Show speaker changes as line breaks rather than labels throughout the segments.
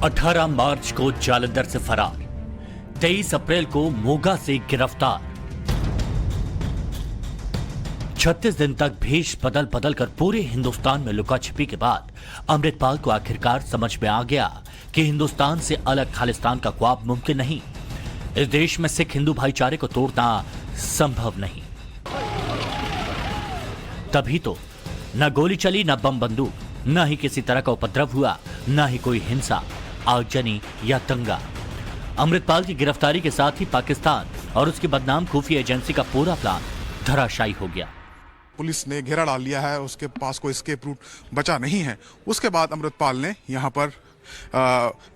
18 मार्च को जालंधर से फरार, 23 अप्रैल को मोगा से गिरफ्तार। 36 दिन तक भेष बदल बदल कर पूरे हिंदुस्तान में लुका छिपी के बाद अमृतपाल को आखिरकार समझ में आ गया कि हिंदुस्तान से अलग खालिस्तान का ख्वाब मुमकिन नहीं। इस देश में सिख हिंदू भाईचारे को तोड़ना संभव नहीं। तभी तो न गोली चली, न बम बंदूक, न ही किसी तरह का उपद्रव हुआ, न ही कोई हिंसा, आगजनी या दंगा। अमृतपाल की गिरफ्तारी के साथ ही पाकिस्तान और उसकी बदनाम खुफिया एजेंसी का पूरा प्लान धराशायी हो गया।
पुलिस ने घेरा डाल लिया है, उसके पास कोई एस्केप रूट बचा नहीं है। उसके बाद अमृतपाल ने यहाँ पर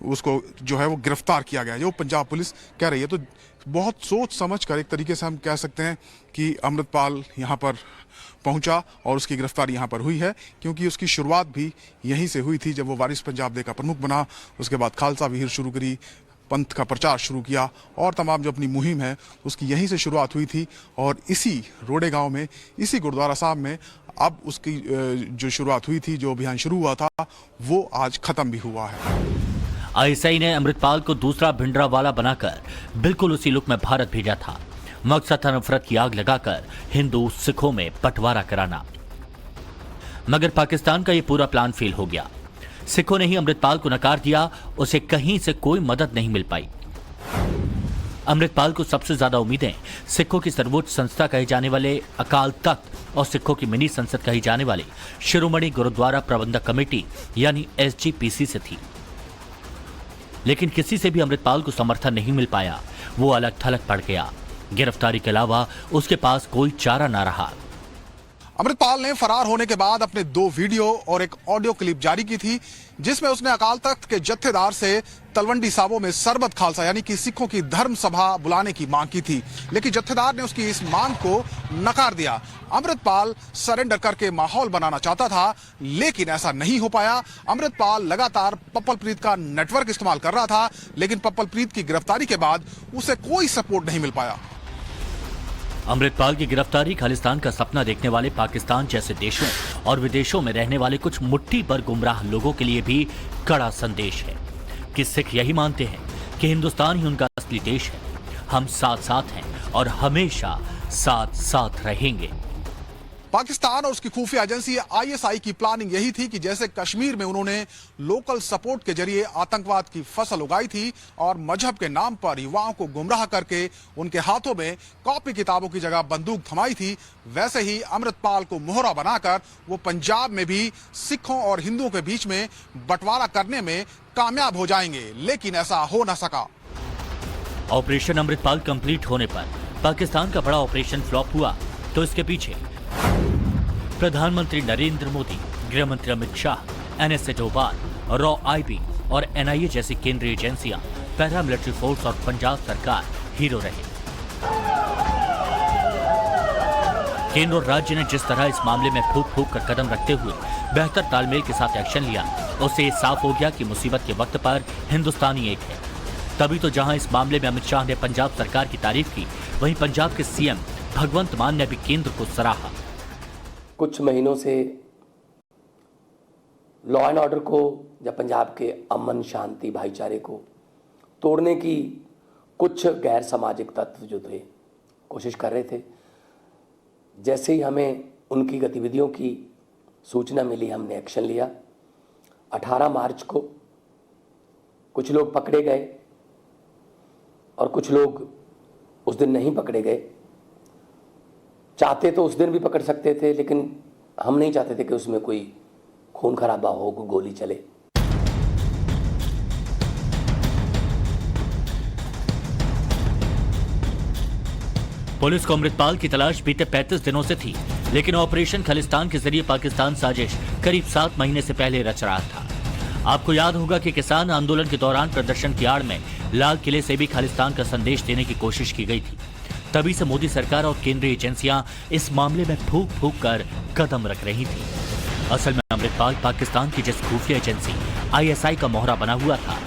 उसको जो है वो गिरफ्तार किया गया, जो पंजाब पुलिस कह रही है। तो बहुत सोच समझ कर एक तरीके से हम कह सकते हैं कि अमृतपाल यहाँ पर पहुंचा और उसकी गिरफ्तारी यहाँ पर हुई है, क्योंकि उसकी शुरुआत भी यहीं से हुई थी जब वो वारिस पंजाब डे का प्रमुख बना। उसके बाद खालसा विहीर शुरू करी, पंथ का प्रचार शुरू किया और तमाम जो अपनी मुहिम है उसकी यहीं से शुरुआत हुई थी। और इसी रोडे गांव में, इसी गुरुद्वारा साहब में अब उसकी जो शुरुआत हुई थी, जो अभियान शुरू हुआ था, वो आज खत्म भी हुआ है।
आईएसआई ने अमृतपाल को दूसरा भिंडरावाला बनाकर बिल्कुल उसी लुक में भारत भेजा था। मकसद था नफरत की आग लगाकर हिंदू सिखों में बंटवारा कराना। मगर पाकिस्तान का यह पूरा प्लान फेल हो गया। सिखों ने ही अमृतपाल को नकार दिया, उसे कहीं से कोई मदद नहीं मिल पाई। अमृतपाल को सबसे ज्यादा उम्मीदें सिखों की सर्वोच्च संस्था कहे जाने वाले अकाल तख्त और सिखों की मिनी संसद कही जाने वाली शिरोमणि गुरुद्वारा प्रबंधक कमेटी यानी SGPC से थी। लेकिन किसी से भी अमृतपाल को समर्थन नहीं मिल पाया। वो अलग थलग पड़ गया। गिरफ्तारी के अलावा उसके पास कोई चारा ना रहा।
अमृतपाल ने फरार होने के बाद अपने 2 वीडियो और एक ऑडियो क्लिप जारी की थी, जिसमें उसने अकाल तख्त के जत्थेदार से तलवंडी साबो में सरबत खालसा यानी कि सिखों की धर्म सभा बुलाने की मांग की थी। लेकिन जत्थेदार ने उसकी इस मांग को नकार दिया। अमृतपाल सरेंडर करके माहौल बनाना चाहता था, लेकिन ऐसा नहीं हो पाया। अमृतपाल लगातार पप्पल प्रीत का नेटवर्क इस्तेमाल कर रहा था, लेकिन पप्पल प्रीत की गिरफ्तारी के बाद उसे कोई सपोर्ट नहीं मिल पाया।
अमृतपाल की गिरफ्तारी खालिस्तान का सपना देखने वाले पाकिस्तान जैसे देशों और विदेशों में रहने वाले कुछ मुट्ठी पर गुमराह लोगों के लिए भी कड़ा संदेश है कि सिख यही मानते हैं कि हिंदुस्तान ही उनका असली देश है। हम साथ साथ हैं और हमेशा साथ साथ रहेंगे।
पाकिस्तान और उसकी खुफिया एजेंसी ISI की प्लानिंग यही थी कि जैसे कश्मीर में उन्होंने लोकल सपोर्ट के जरिए आतंकवाद की फसल उगाई थी और मजहब के नाम पर युवाओं को गुमराह करके उनके हाथों में कॉपी किताबों की जगह बंदूक थमाई थी, वैसे ही अमृतपाल को मोहरा बनाकर वो पंजाब में भी सिखों और हिंदुओं के बीच में बंटवारा करने में कामयाब हो जाएंगे। लेकिन ऐसा हो न सका।
ऑपरेशन अमृतपाल कंप्लीट होने पर पाकिस्तान का बड़ा ऑपरेशन फ्लॉप हुआ, तो इसके पीछे प्रधानमंत्री नरेंद्र मोदी, गृह मंत्री Amit Shah, NSA Doval, raw IB और NIA जैसी केंद्रीय एजेंसियां, पैरामिलिट्री फोर्स और पंजाब सरकार हीरो रहे। केंद्र और राज्य ने जिस तरह इस मामले में फूंक फूंक कर कदम रखते हुए बेहतर तालमेल के साथ एक्शन लिया, उससे साफ हो गया कि मुसीबत के वक्त पर हिंदुस्तानी एक है। तभी तो जहां इस मामले में अमित शाह ने पंजाब सरकार की तारीफ की, वहीं पंजाब के CM भगवंत मान ने भी केंद्र को सराहा।
कुछ महीनों से लॉ एंड ऑर्डर को या पंजाब के अमन शांति भाईचारे को तोड़ने की कुछ गैर सामाजिक तत्व जो थे कोशिश कर रहे थे। जैसे ही हमें उनकी गतिविधियों की सूचना मिली, हमने एक्शन लिया। 18 मार्च को कुछ लोग पकड़े गए और कुछ लोग उस दिन नहीं पकड़े गए। चाहते तो उस दिन भी पकड़ सकते थे, लेकिन हम नहीं चाहते थे कि उसमें कोई खून खराबा हो, गोली चले।
पुलिस को अमृतपाल की तलाश बीते 35 दिनों से थी, लेकिन ऑपरेशन खालिस्तान के जरिए पाकिस्तान साजिश करीब 7 महीने से पहले रच रहा था। आपको याद होगा कि किसान आंदोलन के दौरान प्रदर्शन की आड़ में लाल किले से भी खालिस्तान का संदेश देने की कोशिश की गई थी। तभी से मोदी सरकार और केंद्रीय एजेंसियां इस मामले में फूंक फूंक कर कदम रख रही थी। असल में अमृतपाल पाकिस्तान की जिस खुफिया एजेंसी ISI का मोहरा बना हुआ था,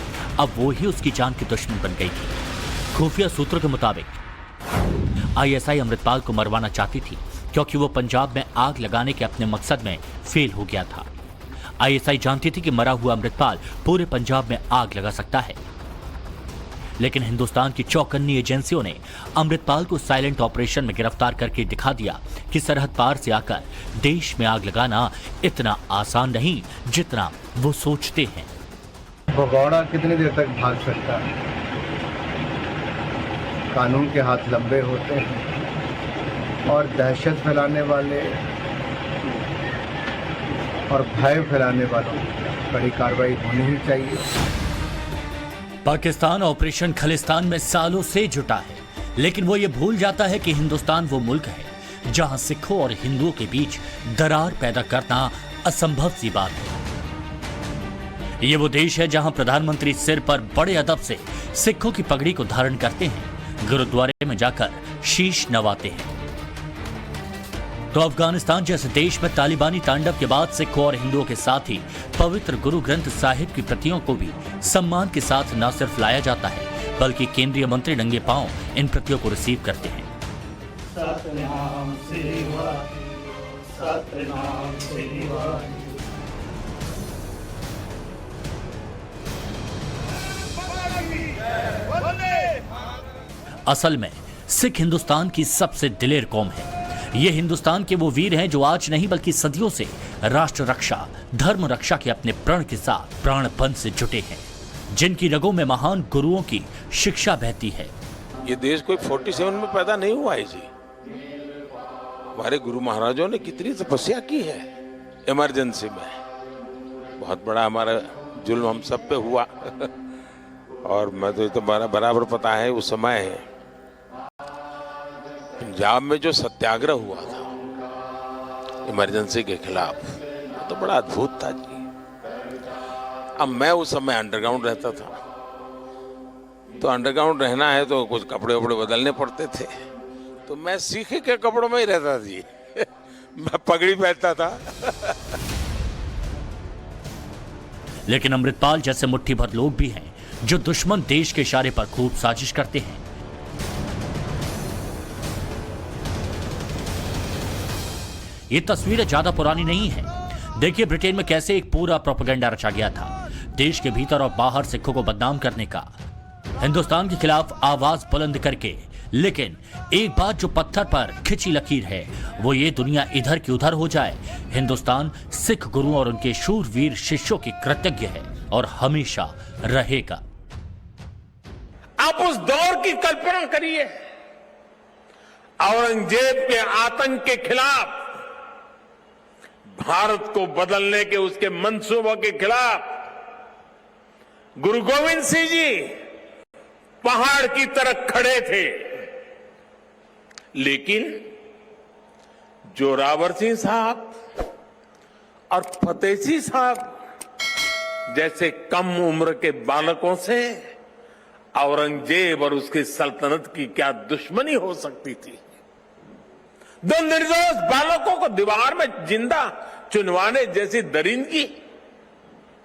अब वो ही उसकी जान की दुश्मन बन गई थी। खुफिया सूत्रों के मुताबिक ISI अमृतपाल को मरवाना चाहती थी, क्योंकि वो पंजाब में आग लगाने के अपने मकसद में फेल हो गया था। आईएसआई जानती थी कि मरा हुआ अमृतपाल पूरे पंजाब में आग लगा सकता है, लेकिन हिंदुस्तान की चौकन्नी एजेंसियों ने अमृतपाल को साइलेंट ऑपरेशन में गिरफ्तार करके दिखा दिया कि सरहद पार से आकर देश में आग लगाना इतना आसान नहीं जितना वो सोचते हैं।
भगौड़ा कितनी देर तक भाग सकता है? कानून के हाथ लंबे होते हैं और दहशत फैलाने वाले और भय फैलाने वालों पर कड़ी कार्रवाई होनी ही चाहिए।
पाकिस्तान ऑपरेशन खालिस्तान में सालों से जुटा है, लेकिन वो ये भूल जाता है कि हिंदुस्तान वो मुल्क है जहां सिखों और हिंदुओं के बीच दरार पैदा करना असंभव सी बात है। ये वो देश है जहां प्रधानमंत्री सिर पर बड़े अदब से सिखों की पगड़ी को धारण करते हैं, गुरुद्वारे में जाकर शीश नवाते हैं। तो अफगानिस्तान जैसे देश में तालिबानी तांडव के बाद सिखों और हिंदुओं के साथ ही पवित्र गुरु ग्रंथ साहिब की प्रतियों को भी सम्मान के साथ न सिर्फ लाया जाता है, बल्कि केंद्रीय मंत्री नंगे पांव इन प्रतियों को रिसीव करते हैं।
सतनाम श्री वाहिगुरु, सतनाम श्री वाहिगुरु।
असल में सिख हिंदुस्तान की सबसे दिलेर कौम है। ये हिंदुस्तान के वो वीर हैं जो आज नहीं बल्कि सदियों से राष्ट्र रक्षा, धर्म रक्षा के अपने प्रण के साथ प्राणपण से जुटे हैं, जिनकी रगों में महान गुरुओं की शिक्षा बहती है।
ये देश कोई 47 में पैदा नहीं हुआ है जी। हमारे गुरु महाराजों ने कितनी तपस्या की है इमरजेंसी में। बहुत बड़ा हमारा जुल्म हम सब पे हुआ और मैं तो बराबर पता है उस समय पंजाब में जो सत्याग्रह हुआ था इमरजेंसी के खिलाफ, तो बड़ा अद्भुत था जी। अब मैं उस समय अंडरग्राउंड रहता था, तो अंडरग्राउंड रहना है तो कुछ कपड़े वपड़े बदलने पड़ते थे, तो मैं सीखे के कपड़ों में ही रहता जी मैं पगड़ी पहनता था
लेकिन अमृतपाल जैसे मुट्ठी भर लोग भी हैं जो दुश्मन देश के इशारे पर खूब साजिश करते हैं। ये तस्वीरें ज्यादा पुरानी नहीं है। देखिए ब्रिटेन में कैसे एक पूरा प्रोपेगेंडा रचा गया था देश के भीतर और बाहर सिखों को बदनाम करने का, हिंदुस्तान के खिलाफ आवाज बुलंद करके। लेकिन एक बात जो पत्थर पर खिंची लकीर है वो ये, दुनिया इधर की उधर हो जाए, हिंदुस्तान सिख गुरुओं और उनके शूरवीर शिष्यों की कृतज्ञ है और हमेशा रहेगा।
आप उस दौर की कल्पना करिए, औरंगजेब के आतंक के खिलाफ, भारत को बदलने के उसके मंसूबों के खिलाफ गुरु गोविंद सिंह जी पहाड़ की तरह खड़े थे। लेकिन जोरावर सिंह साहब और फतेह सिंह साहब जैसे कम उम्र के बालकों से औरंगजेब और उसकी सल्तनत की क्या दुश्मनी हो सकती थी। दो निर्दोष बालकों को दीवार में जिंदा चुनवाने जैसी दरिंदगी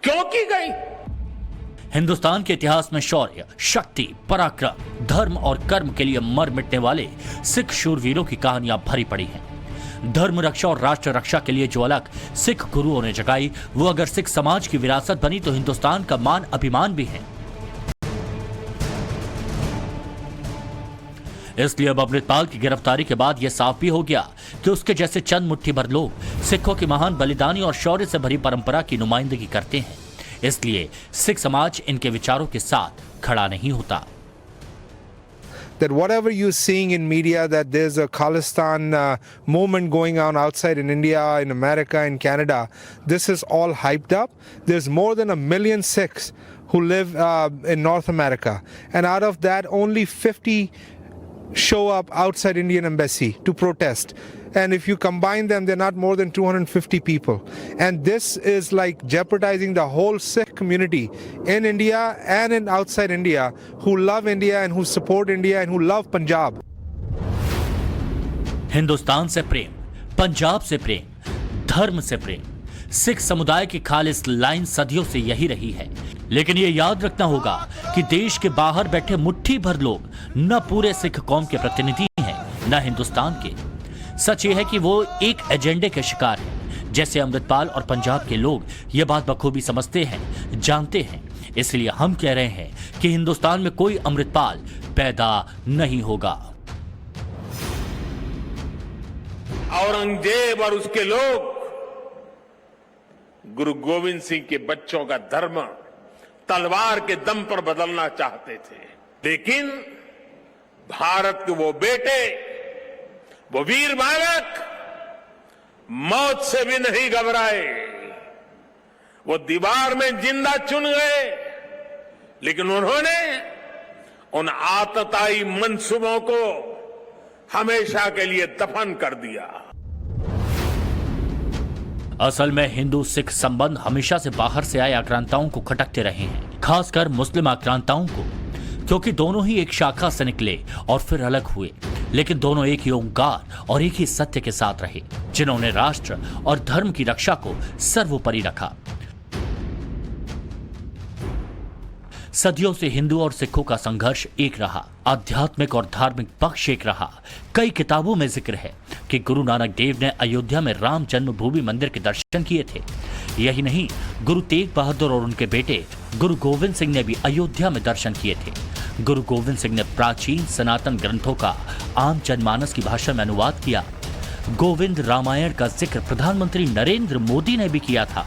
क्यों की गई?
हिंदुस्तान के इतिहास में शौर्य, शक्ति, पराक्रम, धर्म और कर्म के लिए मर मिटने वाले सिख शूरवीरों की कहानियां भरी पड़ी हैं। धर्म रक्षा और राष्ट्र रक्षा के लिए जो अलग सिख गुरुओं ने जगाई, वो अगर सिख समाज की विरासत बनी तो हिंदुस्तान का मान अभिमान भी है। इसलिए अब अमृतपाल की गिरफ्तारी के बाद यह साफ भी हो गया कि उसके जैसे चंद मुट्ठी भर लोग सिखों की महान बलिदानी और शौर्य से भरी परंपरा की नुमाइंदगी करते हैं। इसलिए सिख समाज इनके विचारों के साथ खड़ा नहीं होता।
That whatever you're seeing in media, that there's a Khalistan movement going on outside in India, in America, in Canada, this is all hyped up. There's more than 1 million Sikhs who live in North America, and out of that, only 50 show up outside Indian embassy to protest. And if you combine them, they're not more than 250 people. And this is like jeopardizing the whole Sikh community in India and in outside India who love India and who support India and who love Punjab.
Hindustan से प्रेम, पंजाब से प्रेम, धर्म से प्रेम, सिख समुदाय की खालिस line सदियों से यही रही है। लेकिन ये याद रखना होगा कि देश के बाहर बैठे मुट्ठी भर लोग न पूरे सिख कौम के प्रतिनिधि हैं, न हिंदुस्तान के। सच ये है कि वो एक एजेंडे के शिकार हैं जैसे अमृतपाल और पंजाब के लोग ये बात बखूबी समझते हैं, जानते हैं। इसलिए हम कह रहे हैं कि हिंदुस्तान में कोई अमृतपाल पैदा नहीं होगा।
औरंगजेब और उसके लोग गुरु गोविंद सिंह के बच्चों का धर्म तलवार के दम पर बदलना चाहते थे, लेकिन भारत के वो बेटे, वो वीर बालक मौत से भी नहीं घबराए। वो दीवार में जिंदा चुन गए, लेकिन उन्होंने उन आतताई मंसूबों को हमेशा के लिए दफन कर दिया।
असल में हिंदू सिख संबंध हमेशा से बाहर से आए आक्रांताओं को खटकते रहे हैं, खासकर मुस्लिम आक्रांताओं को, क्योंकि दोनों ही एक शाखा से निकले और फिर अलग हुए, लेकिन दोनों एक ही ओंकार और एक ही सत्य के साथ रहे, जिन्होंने राष्ट्र और धर्म की रक्षा को सर्वोपरि रखा। सदियों से हिंदू और सिखों का संघर्ष एक रहा, आध्यात्मिक और धार्मिक पक्ष एक रहा। कई किताबों में जिक्र है कि गुरु नानक देव ने अयोध्या में राम जन्मभूमि मंदिर के दर्शन किए थे। यही नहीं, गुरु तेग बहादुर और उनके बेटे गुरु गोविंद सिंह ने भी अयोध्या में दर्शन किए थे। गुरु गोविंद सिंह ने प्राचीन सनातन ग्रंथों का आम जनमानस की भाषा में अनुवाद किया। गोविंद रामायण का जिक्र प्रधानमंत्री नरेंद्र मोदी ने भी किया था।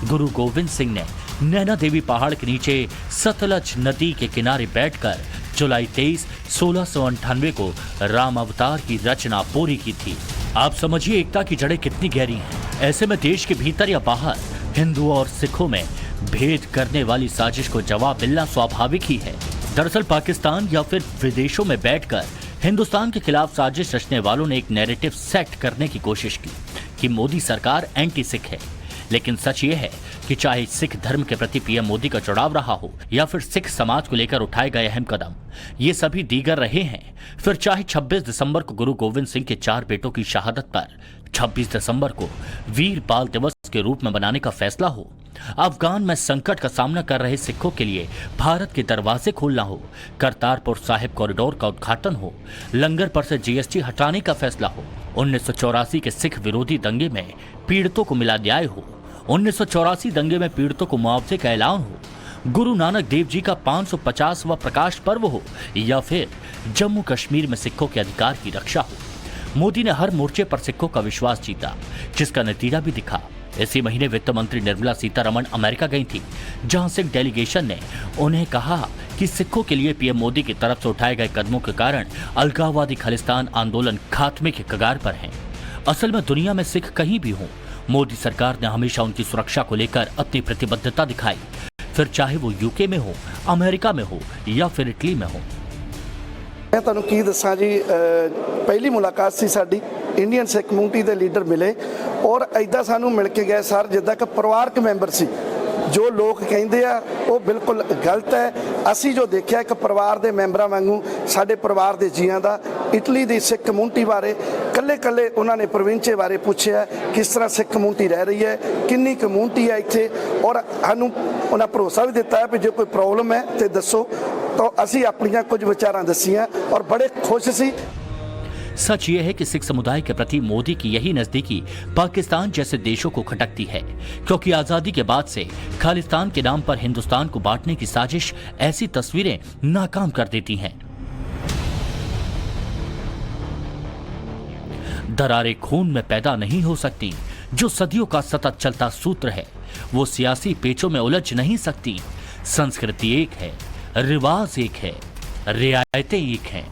गुरु गोविंद सिंह ने नैना देवी पहाड़ के नीचे सतलज नदी के किनारे बैठकर जुलाई 23, 1698 को राम अवतार की रचना पूरी की थी। आप समझिए एकता की जड़ें कितनी गहरी हैं। ऐसे में देश के भीतर या बाहर हिंदुओं और सिखों में भेद करने वाली साजिश को जवाब मिलना स्वाभाविक ही है। दरअसल पाकिस्तान या फिर विदेशों में बैठकर हिंदुस्तान के खिलाफ साजिश रचने वालों ने एक नैरेटिव सेट करने की कोशिश की कि मोदी सरकार एंटी सिख है। लेकिन सच ये है कि चाहे सिख धर्म के प्रति पीएम मोदी का चुनाव रहा हो या फिर सिख समाज को लेकर उठाए गए अहम कदम, ये सभी दीगर रहे हैं। फिर चाहे 26 दिसंबर को गुरु गोविंद सिंह के 4 बेटों की शहादत पर 26 दिसंबर को वीर बाल दिवस के रूप में बनाने का फैसला हो, अफगान में संकट का सामना कर रहे सिखों के लिए भारत के दरवाजे खोलना हो, करतारपुर साहिब कॉरिडोर का उद्घाटन हो, लंगर पर से जीएसटी हटाने का फैसला हो, 1984 के सिख विरोधी दंगे में पीड़ितों को मिला न्याय हो, 1984 दंगे में पीड़ितों को मुआवजे का ऐलान हो, गुरु नानक देव जी का 550वां प्रकाश पर्व हो, या फिर जम्मू कश्मीर में सिखों के अधिकार की रक्षा हो। मोदी ने हर मोर्चे पर सिखों का विश्वास जीता, जिसका नतीजा भी दिखा। इसी महीने वित्त मंत्री निर्मला सीतारमण अमेरिका गई थी, जहां सिख डेलीगेशन ने उन्हें कहा कि सिखों के लिए पीएम मोदी की तरफ से उठाए गए कदमों के कारण अलगाववादी खालिस्तान आंदोलन खात्मे के कगार पर है। असल में दुनिया में सिख कहीं भी हों, मोदी सरकार ने हमेशा उनकी सुरक्षा को लेकर अपनी प्रतिबद्धता दिखाई, फिर चाहे वो यूके में हो, अमेरिका में हो या फिर इटली में हो।
मैं तुहानूं की दस्सां जी, पहली मुलाकात सी साडी, इंडियन सिख कम्यूनिटी के लीडर मिले और इदां सानूं मिल के गए सर जिद्दां कि परिवारक मैंबर सी। जो लोग कहिंदे आ वो बिल्कुल गलत है। असी जो देखिया एक परिवार के मैंबरां वांगू साडे परिवार के जीआं दा इटली की सिख कम्यूनिटी बारे कल्ले कल्ले उन्होंने प्रोविंचे बारे पूछा, किस तरह सिख कम्यूनिटी रह रही है, किन्नी कम्यूनिटी है इत्थे, और सानूं उन्हें भरोसा भी दिता है कि जो कोई प्रॉब्लम है तो दसो। तो असी अपनियां कुछ विचारां दसियां और बड़े खुश सी।
सच ये है कि सिख समुदाय के प्रति मोदी की यही नजदीकी पाकिस्तान जैसे देशों को खटकती है, क्योंकि आजादी के बाद से खालिस्तान के नाम पर हिंदुस्तान को बांटने की साजिश ऐसी तस्वीरें नाकाम कर देती हैं। दरारें खून में पैदा नहीं हो सकती, जो सदियों का सतत चलता सूत्र है वो सियासी पेचों में उलझ नहीं सकती। संस्कृति एक है, रिवाज एक है, रियायतें एक हैं,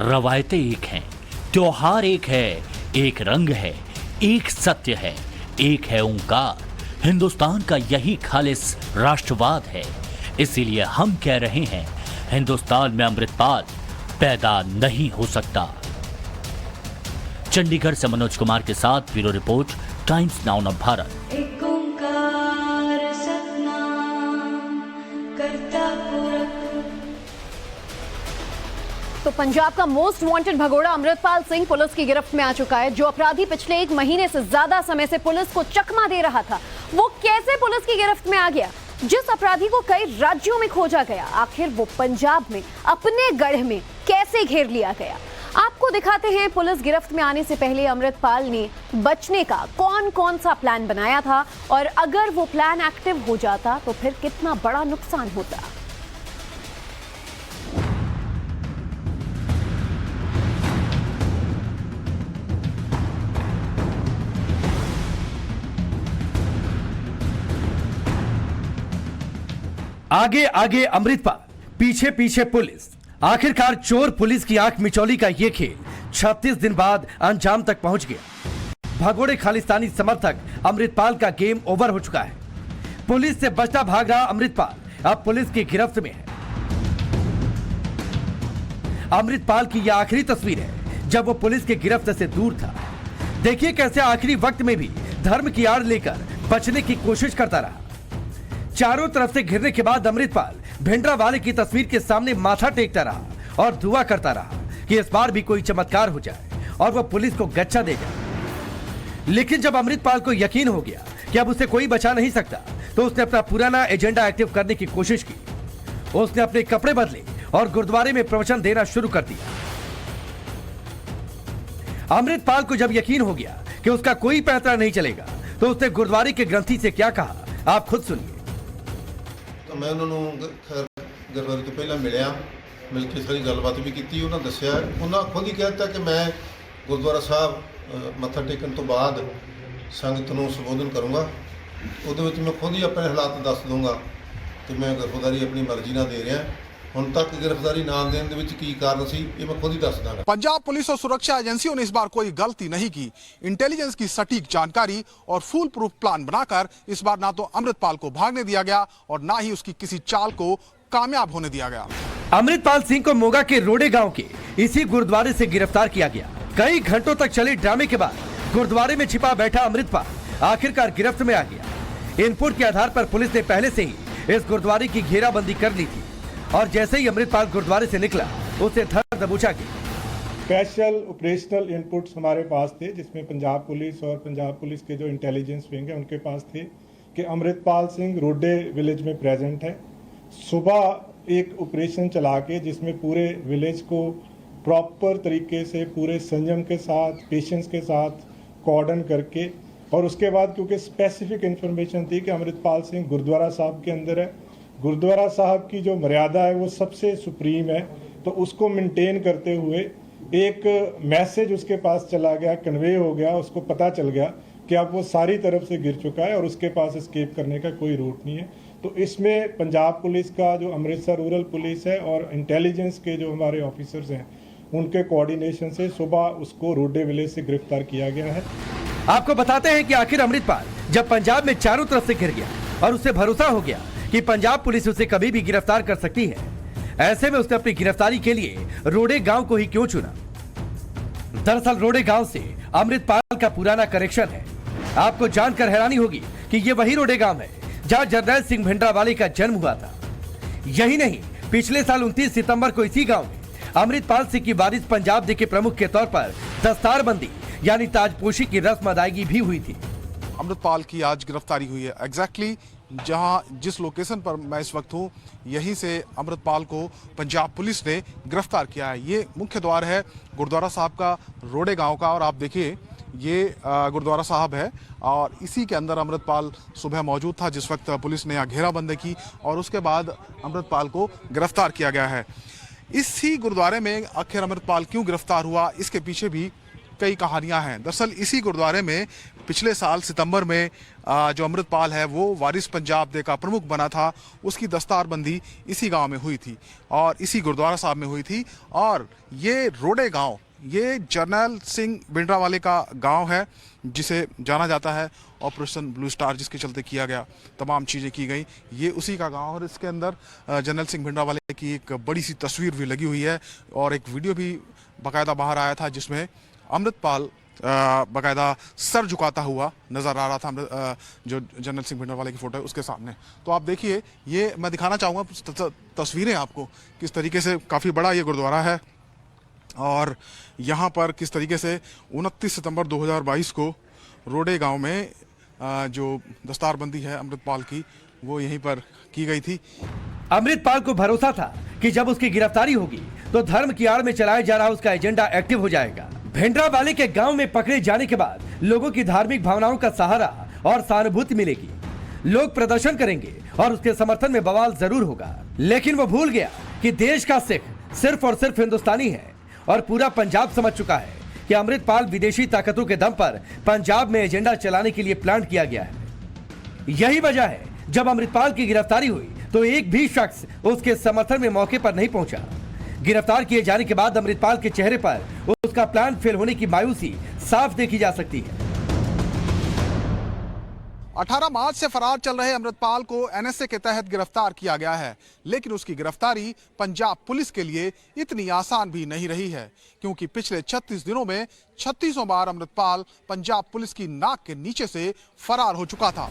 रवायतें एक हैं, त्योहार एक है, एक रंग है, एक सत्य है, एक है ओंकार। हिंदुस्तान का यही खालिस राष्ट्रवाद है। इसीलिए हम कह रहे हैं, हिंदुस्तान में अमृतपाल पैदा नहीं हो सकता। चंडीगढ़ से मनोज कुमार के साथ bureau report, times now of Bharat.
तो पंजाब का मोस्ट वांटेड भगोड़ा अमृतपाल सिंह पुलिस की गिरफ्त में आ चुका है। जो अपराधी पिछले 1 महीने से ज्यादा समय से पुलिस को चकमा दे रहा था, वो कैसे पुलिस की गिरफ्त में आ गया? जिस अपराधी को कई राज्यों में खोजा गया, आखिर वो पंजाब में अपने गढ़ में कैसे घेर लिया गया? आपको दिखाते हैं पुलिस गिरफ्त में आने से पहले अमृतपाल ने बचने का कौन कौन सा प्लान बनाया था और अगर वो प्लान एक्टिव हो जाता तो फिर कितना बड़ा नुकसान होता।
आगे आगे अमृतपाल, पीछे पीछे पुलिस। आखिरकार चोर पुलिस की आंख मिचौली का यह खेल 36 दिन बाद अंजाम तक पहुंच गया। भगोड़े खालिस्तानी समर्थक अमृतपाल का गेम ओवर हो चुका है। पुलिस से बचता भाग रहा अमृतपाल अब पुलिस की गिरफ्त में है। अमृतपाल की यह आखिरी तस्वीर है जब वो पुलिस की गिरफ्त से दूर था। देखिए कैसे आखिरी वक्त में भी धर्म की आड़ लेकर बचने की कोशिश करता रहा। चारों तरफ से घिरने के बाद अमृतपाल भिंडरावाले की तस्वीर के सामने माथा टेकता रहा और दुआ करता रहा कि इस बार भी कोई चमत्कार हो जाए और वह पुलिस को गच्चा दे जाए। लेकिन जब अमृतपाल को यकीन हो गया कि अब उसे कोई बचा नहीं सकता तो उसने अपना पुराना एजेंडा एक्टिव करने की कोशिश की। उसने अपने कपड़े बदले और गुरुद्वारे में प्रवचन देना शुरू कर दिया। अमृतपाल को जब यकीन हो गया कि उसका कोई पैंतरा नहीं चलेगा तो उसने गुरुद्वारे के ग्रंथी से क्या कहा, आप खुद सुनिए।
तो मैं उन्होंने खैर गुरुद्वारे तो पहला मिल के सारी गलबात भी की। उन्होंने दसिया, उन्होंने खुद ही कहता कि मैं गुरुद्वारा साहब मत्था टेकन तो बाद संगत को संबोधन करूँगा। वो मैं खुद ही अपने हालात दस दूँगा कि मैं गिरफ्तारी अपनी मर्जी ना दे रहा। हुण तक गिरफ्तारी ना देने दे विच की कारण सी, ये मैं खुद ही दस दांगा।
पंजाब पुलिस और सुरक्षा एजेंसियों ने इस बार कोई गलती नहीं की। इंटेलिजेंस की सटीक जानकारी और फुल प्रूफ प्लान बनाकर इस बार ना तो अमृतपाल को भागने दिया गया और ना ही उसकी किसी चाल को कामयाब होने दिया गया।
अमृतपाल सिंह को मोगा के रोडे गांव के इसी गुरुद्वारे से गिरफ्तार किया गया। कई घंटों तक चले ड्रामे के बाद गुरुद्वारे में छिपा बैठा अमृतपाल आखिरकार गिरफ्त में आ गया। इनपुट के आधार पर पुलिस ने पहले से ही इस गुरुद्वारे की घेराबंदी कर ली थी और जैसे ही अमृतपाल गुरुद्वारे से निकला उसे धर दबोचा गया।
स्पेशल ऑपरेशनल इनपुट्स हमारे पास थे जिसमें पंजाब पुलिस और पंजाब पुलिस के जो इंटेलिजेंस विंग है उनके पास थे कि अमृतपाल सिंह रोडे विलेज में प्रेजेंट है। सुबह एक ऑपरेशन चला के जिसमें पूरे विलेज को प्रॉपर तरीके से पूरे संयम के साथ पेशेंस के साथ कॉर्डन करके और उसके बाद क्योंकि स्पेसिफिक इन्फॉर्मेशन थी कि अमृतपाल सिंह गुरुद्वारा साहब के अंदर है, गुरुद्वारा साहब की जो मर्यादा है वो सबसे सुप्रीम है, तो उसको मेंटेन करते हुए एक मैसेज उसके पास चला गया, कन्वे हो गया, उसको पता चल गया कि अब वो सारी तरफ से गिर चुका है और उसके पास एस्केप करने का कोई रूट नहीं है। तो इसमें पंजाब पुलिस का जो अमृतसर रूरल पुलिस है और इंटेलिजेंस के जो हमारे ऑफिसर्स हैं उनके कोऑर्डिनेशन से सुबह उसको रोडे विलेज से गिरफ्तार किया गया है।
आपको बताते हैं कि आखिर अमृतपाल जब पंजाब में चारों तरफ से घिर गया और उसे भरोसा हो गया कि पंजाब पुलिस उसे कभी भी गिरफ्तार कर सकती है, ऐसे में उसने अपनी गिरफ्तारी के लिए रोडे गांव को ही क्यों चुना। दरअसल रोडे गांव से अमृतपाल का पुराना कनेक्शन है। आपको जानकर हैरानी होगी कि ये वही रोडे गांव है जहां जरनैल सिंह भिंडरावाले का जन्म हुआ था। यही नहीं, पिछले साल 29 सितंबर को इसी गांव में अमृतपाल सिंह की वारिस पंजाब दे के प्रमुख के तौर पर दस्तारबंदी यानी ताजपोशी की रस्म अदायगी भी हुई थी।
अमृतपाल की आज गिरफ्तारी हुई है। एग्जैक्टली जिस लोकेशन पर मैं इस वक्त हूँ यहीं से अमृतपाल को पंजाब पुलिस ने गिरफ्तार किया है। ये मुख्य द्वार है गुरुद्वारा साहब का, रोडे गांव का, और आप देखिए ये गुरुद्वारा साहब है और इसी के अंदर अमृतपाल सुबह मौजूद था जिस वक्त पुलिस ने यहाँ घेराबंदी की और उसके बाद अमृतपाल को गिरफ्तार किया गया है। इसी गुरुद्वारे में आखिर अमृतपाल क्यों गिरफ्तार हुआ, इसके पीछे भी कई कहानियां हैं। दरअसल इसी गुरुद्वारे में पिछले साल सितंबर में जो अमृतपाल है वो वारिस पंजाब दे का प्रमुख बना था, उसकी दस्तारबंदी इसी गांव में हुई थी और इसी गुरुद्वारा साहब में हुई थी। और ये रोडे गांव, ये जरनैल सिंह भिंडरावाले का गांव है जिसे जाना जाता है ऑपरेशन ब्लू स्टार, जिसके चलते किया गया, तमाम चीज़ें की गई। ये उसी का गांव और इसके अंदर जरनैल सिंह भिंडरावाले की एक बड़ी सी तस्वीर भी लगी हुई है और एक वीडियो भी बाकायदा बाहर आया था जिसमें अमृतपाल बाकायदा सर झुकाता हुआ नज़र आ रहा था। जो जनरल सिंह भिंडरावाले की फ़ोटो है उसके सामने, तो आप देखिए, ये मैं दिखाना चाहूँगा तस्वीरें आपको किस तरीके से, काफ़ी बड़ा ये गुरुद्वारा है और यहाँ पर किस तरीके से 29 सितंबर 2022 को रोडे गांव में जो दस्तारबंदी है अमृतपाल की वो यहीं पर की गई थी।
अमृतपाल को भरोसा था कि जब उसकी गिरफ्तारी होगी तो धर्म की आड़ में चलाया जा रहा उसका एजेंडा एक्टिव हो जाएगा। भिंडरावाले के गांव में पकड़े जाने के बाद लोगों की धार्मिक भावनाओं का सहारा और सहानुभूति मिलेगी। लोग प्रदर्शन करेंगे और उसके समर्थन में बवाल जरूर होगा, लेकिन वो भूल गया कि देश का सिख सिर्फ और सिर्फ हिंदुस्तानी है और पूरा पंजाब समझ चुका है कि अमृतपाल विदेशी ताकतों के दम पर पंजाब में एजेंडा चलाने के लिए प्लान किया गया है। यही वजह है जब अमृतपाल की गिरफ्तारी हुई तो एक भी शख्स उसके समर्थन में मौके पर नहीं पहुंचा। गिरफ्तार किए जाने के बाद अमृतपाल के चेहरे पर उसका प्लान फेल होने की मायूसी साफ देखी जा सकती है।
18 मार्च से फरार चल रहे अमृतपाल को एनएसए के तहत गिरफ्तार किया गया है, लेकिन उसकी गिरफ्तारी पंजाब पुलिस के लिए इतनी आसान भी नहीं रही है, क्योंकि पिछले 36 दिनों में 36 बार अमृतपाल पंजाब पुलिस की नाक के नीचे से फरार हो चुका था।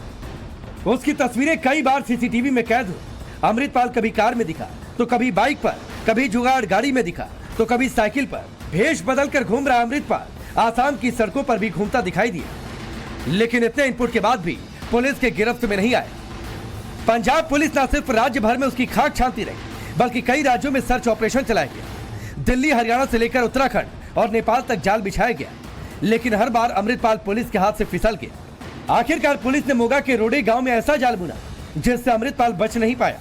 उसकी तस्वीरें कई बार सीसीटीवी में कैद हुई। अमृतपाल कभी कार में दिखा तो कभी बाइक पर, कभी जुगाड़ गाड़ी में दिखा तो कभी साइकिल पर। भेष बदलकर घूम रहा अमृतपाल आसाम की सड़कों पर भी घूमता दिखाई दिया, लेकिन इतने इनपुट के बाद भी पुलिस के गिरफ्त में नहीं आए। पंजाब पुलिस न सिर्फ राज्य भर में उसकी खाक छानती रही, बल्कि कई राज्यों में सर्च ऑपरेशन चलाया गया। दिल्ली, हरियाणा से लेकर उत्तराखंड और नेपाल तक जाल बिछाया गया, लेकिन हर बार अमृतपाल पुलिस के हाथ से फिसल गया। आखिरकार पुलिस ने मोगा के रोडे गांव में ऐसा जाल बुना जिससे अमृतपाल बच नहीं पाया।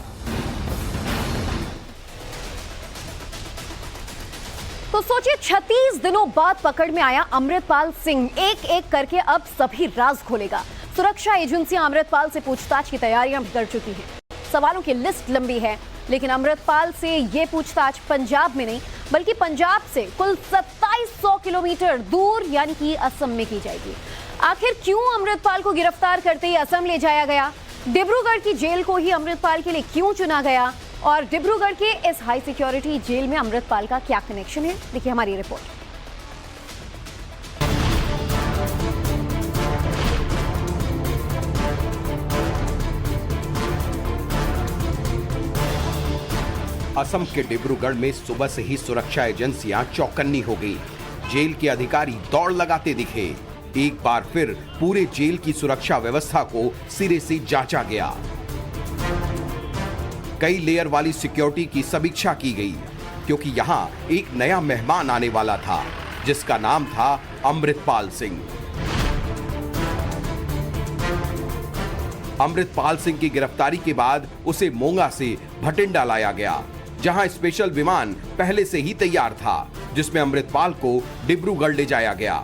तो सोचिए, 36 दिनों बाद पकड़ में आया अमृतपाल सिंह एक एक करके अब सभी राज खोलेगा। सुरक्षा एजेंसियां अमृतपाल से पूछताछ की तैयारियां भी कर चुकी हैं। सवालों की लिस्ट लंबी है, लेकिन अमृतपाल से ये पूछताछ पंजाब में नहीं बल्कि पंजाब से कुल 2700 किलोमीटर दूर यानी कि असम में की जाएगी। आखिर क्यों अमृतपाल को गिरफ्तार करते ही असम ले जाया गया? डिब्रूगढ़ की जेल को ही अमृतपाल के लिए क्यों चुना गया? और डिब्रूगढ़ के इस हाई सिक्योरिटी जेल में अमृतपाल का क्या कनेक्शन है? देखिए हमारी रिपोर्ट।
असम के डिब्रूगढ़ में सुबह से ही सुरक्षा एजेंसियां चौकन्नी हो गई। जेल के अधिकारी दौड़ लगाते दिखे। एक बार फिर पूरे जेल की सुरक्षा व्यवस्था को सिरे से जांचा गया। कई लेयर वाली सिक्योरिटी की समीक्षा की गई, क्योंकि यहां एक नया मेहमान आने वाला था, जिसका नाम था अमृतपाल सिंह। अमृतपाल सिंह की गिरफ्तारी के बाद उसे मोगा से भटिंडा लाया गया, जहां स्पेशल विमान पहले से ही तैयार था, जिसमें अमृतपाल को डिब्रूगढ़ ले जाया गया।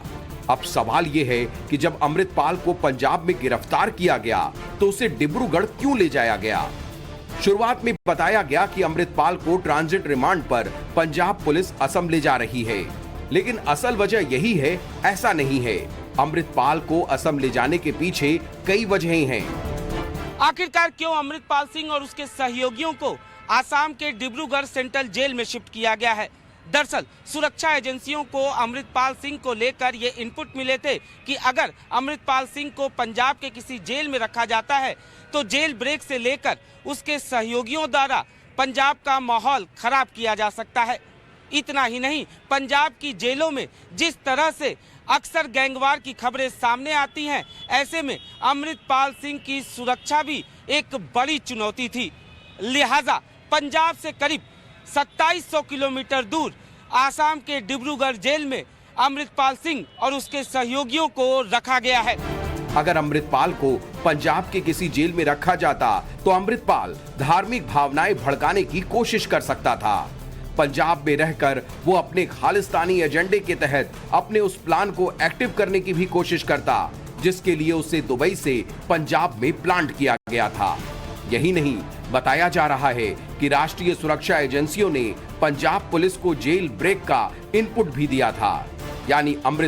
अब सवाल यह है कि जब अमृतपाल को पंजाब में गिरफ्तार किया गया तो उसे डिब्रूगढ़ क्यों ले जाया गया? शुरुआत में बताया गया कि अमृतपाल को ट्रांजिट रिमांड पर पंजाब पुलिस असम ले जा रही है, लेकिन असल वजह यही है, ऐसा नहीं है। अमृतपाल को असम ले जाने के पीछे कई वजहें हैं।
आखिरकार क्यों अमृतपाल सिंह और उसके सहयोगियों को आसाम के डिब्रूगढ़ सेंट्रल जेल में शिफ्ट किया गया है? दरअसल सुरक्षा एजेंसियों को अमृतपाल सिंह को लेकर ये इनपुट मिले थे कि अगर अमृतपाल सिंह को पंजाब के किसी जेल में रखा जाता है तो जेल ब्रेक से लेकर उसके सहयोगियों द्वारा पंजाब का माहौल खराब किया जा सकता है। इतना ही नहीं, पंजाब की जेलों में जिस तरह से अक्सर गैंगवार की खबरें सामने आती हैं, ऐसे में अमृतपाल सिंह की सुरक्षा भी एक बड़ी चुनौती थी। लिहाजा पंजाब से करीब 2700 किलोमीटर दूर आसाम के डिब्रूगढ़ जेल में अमृतपाल सिंह और उसके सहयोगियों को रखा गया है।
अगर अमृतपाल को पंजाब के किसी जेल में रखा जाता तो अमृतपाल धार्मिक भावनाएं भड़काने की कोशिश कर सकता था। पंजाब में रहकर वो अपने खालिस्तानी एजेंडे के तहत अपने उस प्लान को एक्टिव करने की भी कोशिश करता, जिसके लिए उसे दुबई से पंजाब में प्लांट किया गया था। यही नहीं, बताया जा रहा है कि राष्ट्रीय सुरक्षा एजेंसियों ने पंजाब पुलिस को जेल ब्रेक का इनपुट भी दिया था, यानी अमृत